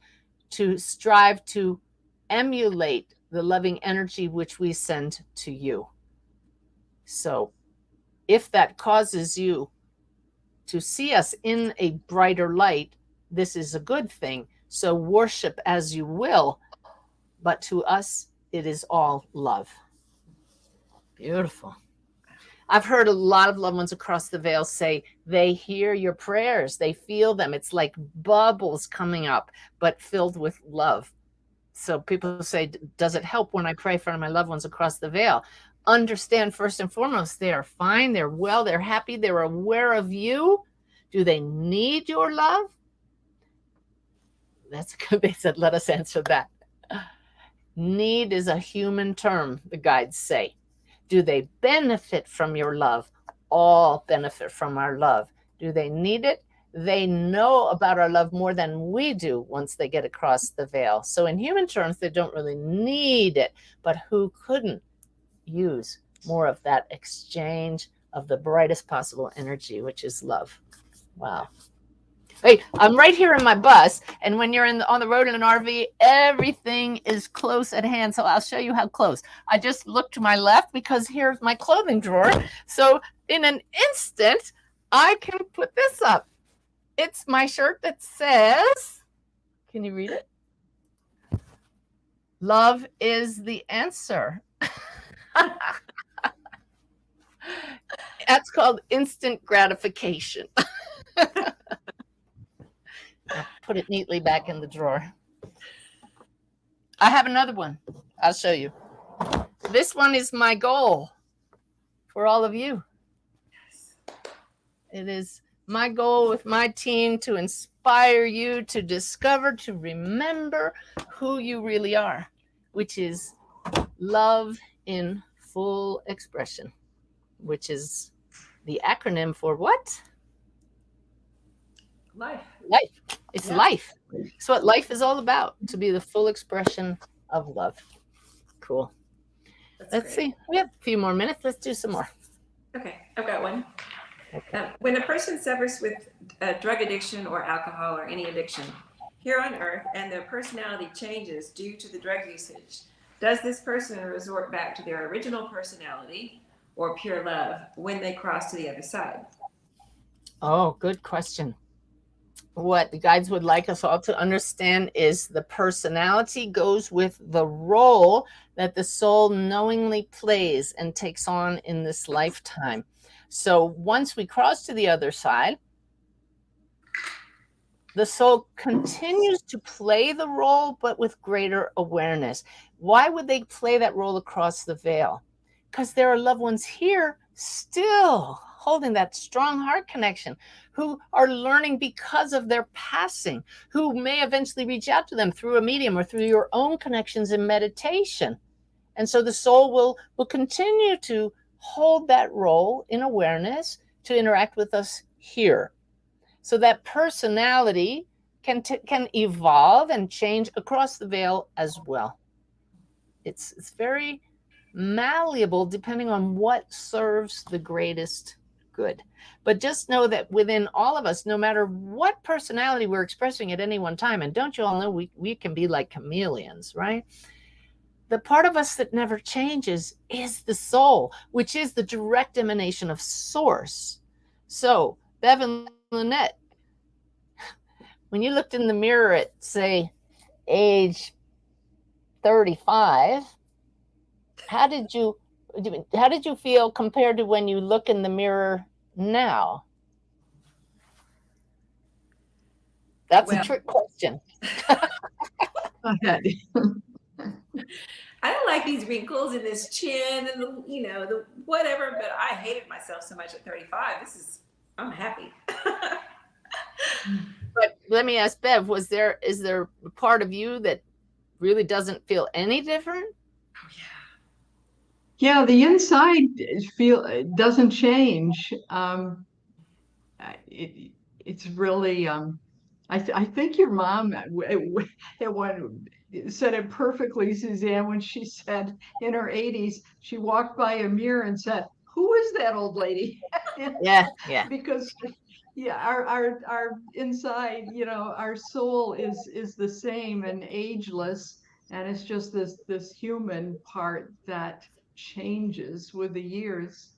to strive to emulate the loving energy which we send to you. So if that causes you to see us in a brighter light, this is a good thing. So worship as you will, but to us, it is all love. Beautiful. I've heard a lot of loved ones across the veil say they hear your prayers, they feel them. It's like bubbles coming up, but filled with love. So people say, does it help when I pray for my loved ones across the veil? Understand first and foremost, they are fine, they're well, they're happy, they're aware of you. Do they need your love? That's good. They said, let us answer that. Need is a human term, the guides say. Do they benefit from your love? All benefit from our love. Do they need it? They know about our love more than we do once they get across the veil. So in human terms, they don't really need it. But who couldn't use more of that exchange of the brightest possible energy, which is love? Wow. Wait, I'm right here in my bus, and when you're on the road in an RV, everything is close at hand. So I'll show you how close. I just looked to my left because here's my clothing drawer. So in an instant, I can put this up. It's my shirt that says, can you read it? Love is the answer. That's called instant gratification. I'll put it neatly back in the drawer. I have another one. I'll show you. This one is my goal for all of you. It is my goal with my team to inspire you to discover, to remember who you really are, which is love in full expression, which is the acronym for what? Life. Life. It's life. It's what life is all about, to be the full expression of love. Cool. Let's see. We have a few more minutes. Let's do some more. Okay, I've got one. Okay. When a person suffers with drug addiction or alcohol or any addiction here on earth and their personality changes due to the drug usage, does this person resort back to their original personality or pure love when they cross to the other side? Oh, good question. What the guides would like us all to understand is the personality goes with the role that the soul knowingly plays and takes on in this lifetime. So once we cross to the other side, the soul continues to play the role, but with greater awareness. Why would they play that role across the veil? Because there are loved ones here still holding that strong heart connection, who are learning because of their passing, who may eventually reach out to them through a medium or through your own connections in meditation. And so the soul will continue to hold that role in awareness to interact with us here. So that personality can evolve and change across the veil as well. It's very malleable depending on what serves the greatest good. But just know that within all of us, no matter what personality we're expressing at any one time, and don't you all know we can be like chameleons, right? The part of us that never changes is the soul, which is the direct emanation of source. So, Bev and Lynette, when you looked in the mirror at, say, age 35, how did you feel compared to when you look in the mirror now? That's a trick question. Okay. I don't like these wrinkles in this chin and the whatever, but I hated myself so much at 35. I'm happy. But let me ask Bev, is there a part of you that really doesn't feel any different? Oh Yeah, the inside doesn't change. It's really I think your mom said it perfectly, Suzanne, when she said in her 80s she walked by a mirror and said, "Who is that old lady?" Yeah. Because yeah, our inside, our soul is the same and ageless, and it's just this human part that changes with the years.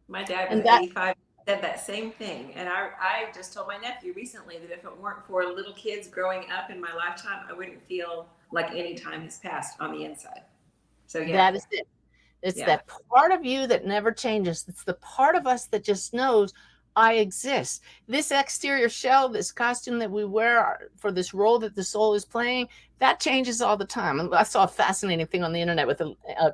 My dad was And that 85, said that same thing. And I just told my nephew recently that if it weren't for little kids growing up in my lifetime, I wouldn't feel like any time has passed on the inside. So yeah. that is it. It's that part of you that never changes. It's the part of us that just knows I exist. This exterior shell, this costume that we wear for this role that the soul is playing, that changes all the time. I saw a fascinating thing on the internet with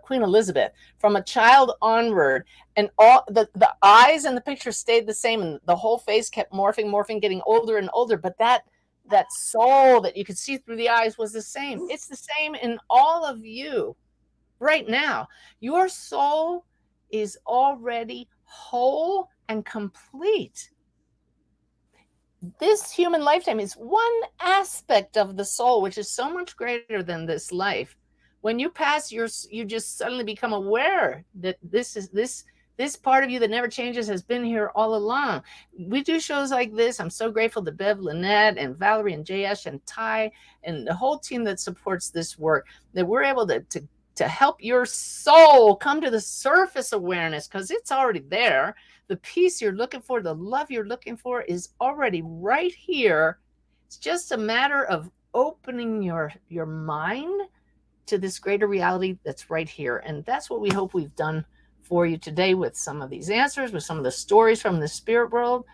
Queen Elizabeth. From a child onward, and all the eyes in the picture stayed the same, and the whole face kept morphing, getting older and older. But that soul that you could see through the eyes was the same. It's the same in all of you. Right now, your soul is already whole and complete. This human lifetime is one aspect of the soul, which is so much greater than this life. When you pass, you just suddenly become aware that this part of you that never changes has been here all along. We do shows like this. I'm so grateful to Bev, Lynette, and Valerie, and Jayesh, and Ty, and the whole team that supports this work, that we're able to help your soul come to the surface awareness, because it's already there. The peace you're looking for, the love you're looking for is already right here. It's just a matter of opening your mind to this greater reality that's right here. And that's what we hope we've done for you today with some of these answers, with some of the stories from the spirit world.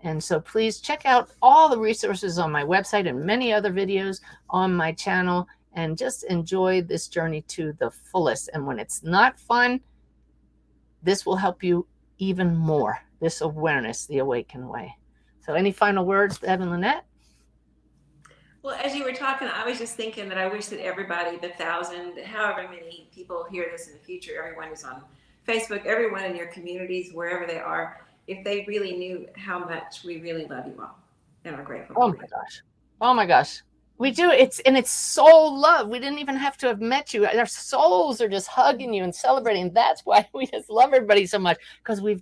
And so please check out all the resources on my website and many other videos on my channel, and just enjoy this journey to the fullest. And when it's not fun, this will help you even more. This awareness, the awakened way. So any final words, Bev and Lynette? Well, as you were talking, I was just thinking that I wish that everybody, the 1,000, however many people hear this in the future, everyone who's on Facebook, everyone in your communities, wherever they are, if they really knew how much we really love you all and are grateful. Oh my gosh. Oh my gosh. We do. It's soul love. We didn't even have to have met you. Our souls are just hugging you and celebrating. That's why we just love everybody so much, because we've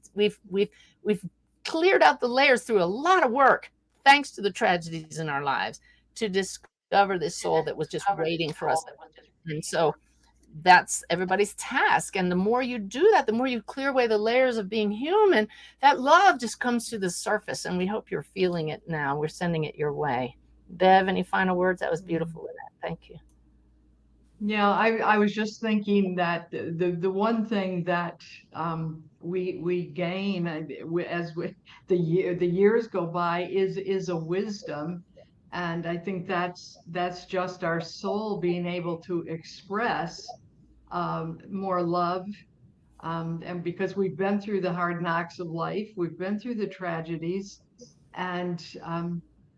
cleared out the layers through a lot of work, thanks to the tragedies in our lives, to discover this soul that was just waiting for us. And so that's everybody's task. And the more you do that, the more you clear away the layers of being human, that love just comes to the surface. And we hope you're feeling it now. We're sending it your way. Bev, any final words? That was beautiful, Lynette. Thank you. Yeah, I was just thinking that the one thing that we gain as the years go by is a wisdom And I think that's just our soul being able to express more love. And because we've been through the hard knocks of life, we've been through the tragedies, and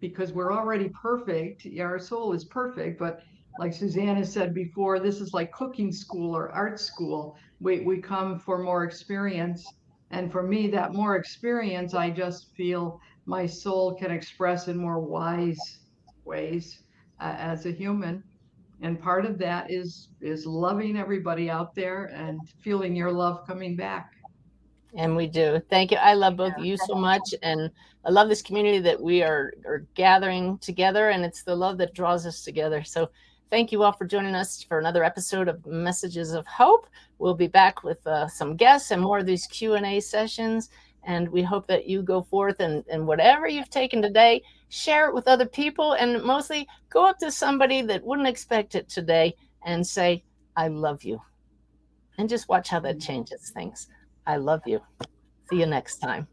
because we're already perfect, our soul is perfect, but like Suzanne has said before, this is like cooking school or art school. We come for more experience. And for me, that more experience, I just feel my soul can express in more wise ways as a human. And part of that is loving everybody out there and feeling your love coming back. And we do. Thank you. I love both of you so much. And I love this community that we are gathering together, and it's the love that draws us together. So thank you all for joining us for another episode of Messages of Hope. We'll be back with some guests and more of these Q&A sessions. And we hope that you go forth and whatever you've taken today, share it with other people. And mostly go up to somebody that wouldn't expect it today and say, I love you. And just watch how that changes things. I love you. See you next time.